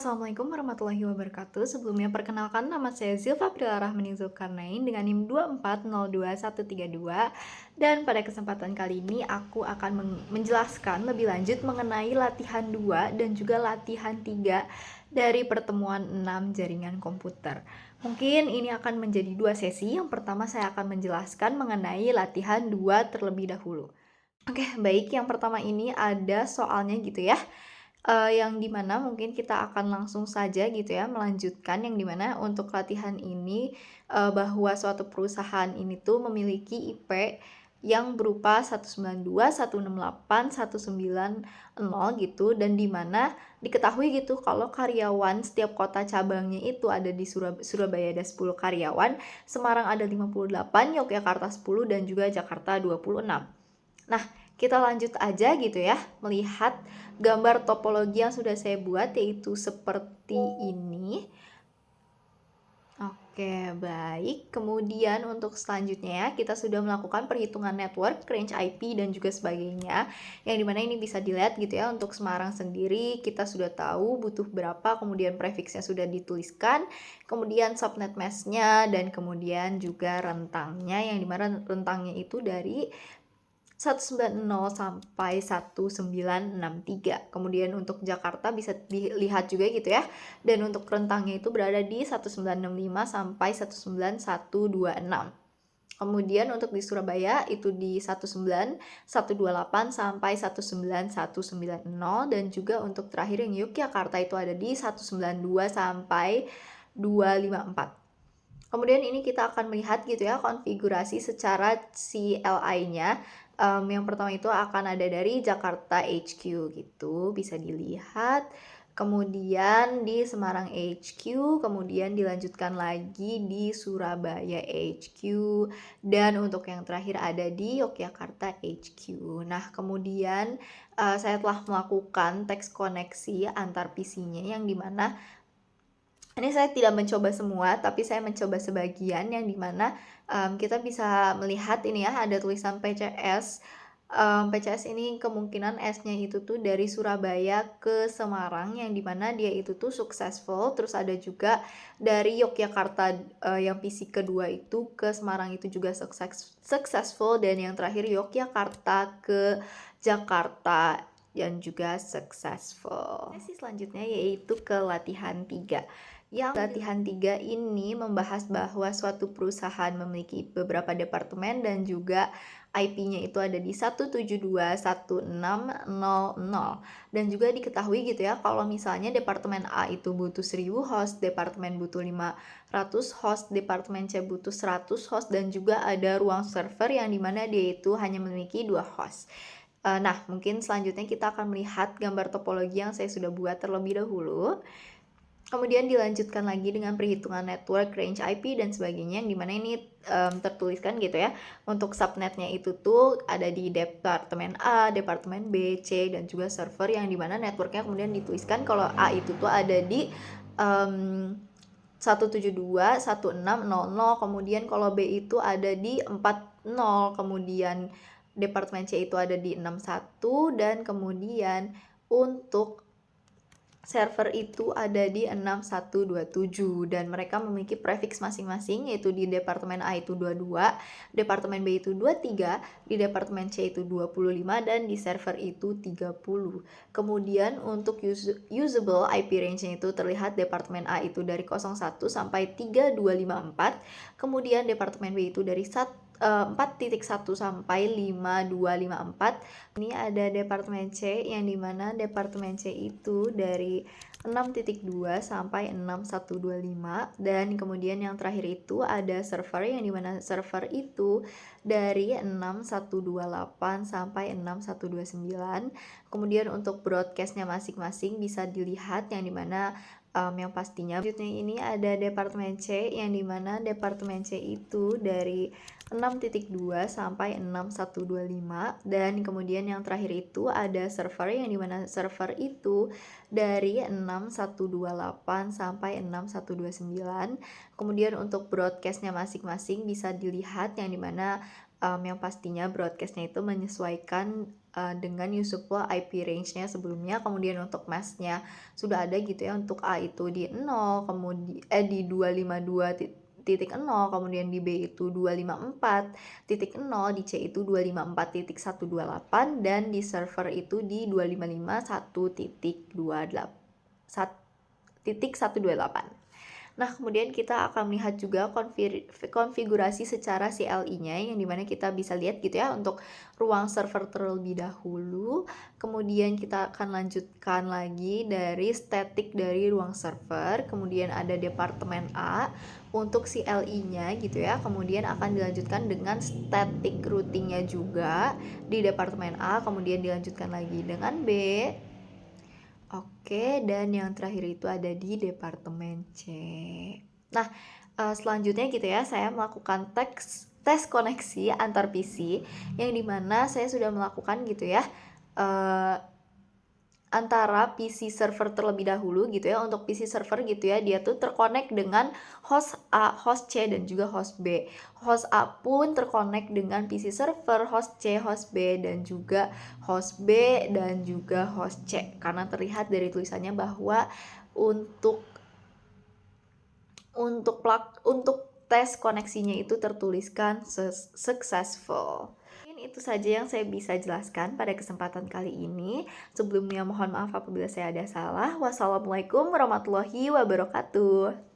Assalamualaikum warahmatullahi wabarakatuh. Sebelumnya perkenalkan nama saya Zilfa Prilly Rahmani Zulkarnain dengan NIM 2402132 dan pada kesempatan kali ini aku akan menjelaskan lebih lanjut mengenai latihan 2 dan juga latihan 3 dari pertemuan 6 jaringan komputer. Mungkin ini akan menjadi dua sesi. Yang pertama saya akan menjelaskan mengenai latihan 2 terlebih dahulu. Oke, baik. Yang pertama ini ada soalnya gitu ya. Yang dimana mungkin kita akan langsung saja gitu ya melanjutkan yang dimana untuk latihan ini, bahwa suatu perusahaan ini tuh memiliki IP yang berupa 192, 168, 190 gitu, dan dimana diketahui gitu kalau karyawan setiap kota cabangnya itu ada di Surabaya ada 10 karyawan, Semarang ada 58, Yogyakarta 10, dan juga Jakarta 26. Nah, kita lanjut aja gitu ya, melihat gambar topologi yang sudah saya buat, yaitu seperti ini. Oke, baik. Kemudian untuk selanjutnya ya, kita sudah melakukan perhitungan network, range IP, dan juga sebagainya. Yang dimana ini bisa dilihat gitu ya, untuk Semarang sendiri kita sudah tahu butuh berapa, kemudian prefixnya sudah dituliskan, kemudian subnet mask-nya, dan kemudian juga rentangnya, yang dimana rentangnya itu dari 190 sampai 1963. Kemudian untuk Jakarta bisa dilihat juga gitu ya. Dan untuk rentangnya itu berada di 1965 sampai 19126. Kemudian untuk di Surabaya itu di 19128 sampai 19190, dan juga untuk terakhir yang Yogyakarta itu ada di 192 sampai 254. Kemudian ini kita akan melihat gitu ya konfigurasi secara CLI-nya. Yang pertama itu akan ada dari Jakarta HQ gitu, bisa dilihat. Kemudian di Semarang HQ, kemudian dilanjutkan lagi di Surabaya HQ, dan untuk yang terakhir ada di Yogyakarta HQ. Nah, kemudian saya telah melakukan teks koneksi antar PC-nya, yang dimana ini saya tidak mencoba semua, tapi saya mencoba sebagian, yang dimana kita bisa melihat ini ya, ada tulisan PCS. PCS ini kemungkinan S-nya itu tuh dari Surabaya ke Semarang, yang dimana dia itu tuh successful. Terus ada juga dari Yogyakarta, yang PC kedua itu ke Semarang itu juga successful, dan yang terakhir Yogyakarta ke Jakarta dan juga successful. Sesi selanjutnya yaitu ke latihan 3. Yang latihan 3 ini membahas bahwa suatu perusahaan memiliki beberapa departemen dan juga IP-nya itu ada di 172.1600, dan juga diketahui gitu ya kalau misalnya departemen A itu butuh 1000 host, departemen butuh 500 host, departemen C butuh 100 host, dan juga ada ruang server yang dimana dia itu hanya memiliki 2 host. Nah, mungkin selanjutnya kita akan melihat gambar topologi yang saya sudah buat terlebih dahulu. Kemudian dilanjutkan lagi dengan perhitungan network, range IP, dan sebagainya, yang dimana ini tertuliskan gitu ya. Untuk subnetnya itu tuh ada di departemen A, departemen B, C, dan juga server, yang dimana networknya kemudian dituliskan kalau A itu tuh ada di 172.1600, kemudian kalau B itu ada di 40, kemudian departemen C itu ada di 61, dan kemudian untuk server itu ada di 6127, dan mereka memiliki prefix masing-masing, yaitu di departemen A itu 22, departemen B itu 23, di departemen C itu 25, dan di server itu 30. Kemudian untuk usable IP range-nya itu terlihat departemen A itu dari 01 sampai 3254, kemudian departemen B itu dari 4.1 sampai 5254. Ini ada departemen C, yang dimana departemen C itu dari 6.2 sampai 6125, dan kemudian yang terakhir itu ada server, yang dimana server itu dari 6128 sampai 6129. Kemudian untuk broadcastnya masing-masing bisa dilihat, yang dimana yang pastinya selanjutnya ini ada departemen C, yang dimana departemen C itu dari 6.2 sampai 6125, dan kemudian yang terakhir itu ada server, yang dimana server itu dari 6128 sampai 6129. Kemudian untuk broadcastnya masing-masing bisa dilihat, yang dimana yang pastinya broadcastnya itu menyesuaikan dengan useful IP range-nya sebelumnya. Kemudian untuk mask-nya sudah ada gitu ya, untuk A itu di 0, kemudian di 252.0, kemudian di B itu 254.0, di C itu 254.128, dan di server itu di 255.1.128. Nah, kemudian kita akan melihat juga konfigurasi secara CLI-nya, yang dimana kita bisa lihat gitu ya untuk ruang server terlebih dahulu. Kemudian kita akan lanjutkan lagi dari static dari ruang server. Kemudian ada departemen A untuk CLI-nya gitu ya. Kemudian akan dilanjutkan dengan static routing-nya juga di departemen A. Kemudian dilanjutkan lagi dengan B. Oke, dan yang terakhir itu ada di departemen C. Nah, selanjutnya gitu ya, saya melakukan tes koneksi antar PC, yang dimana saya sudah melakukan gitu ya, antara PC server terlebih dahulu gitu ya. Untuk PC server gitu ya, dia tuh terkonek dengan host A, host C, dan juga host B. Host A pun terkonek dengan PC server, host C, host B, dan juga host B, dan juga host C. Karena terlihat dari tulisannya bahwa untuk tes koneksinya itu tertuliskan successful. Itu saja yang saya bisa jelaskan pada kesempatan kali ini. Sebelumnya mohon maaf apabila saya ada salah. Wassalamualaikum warahmatullahi wabarakatuh.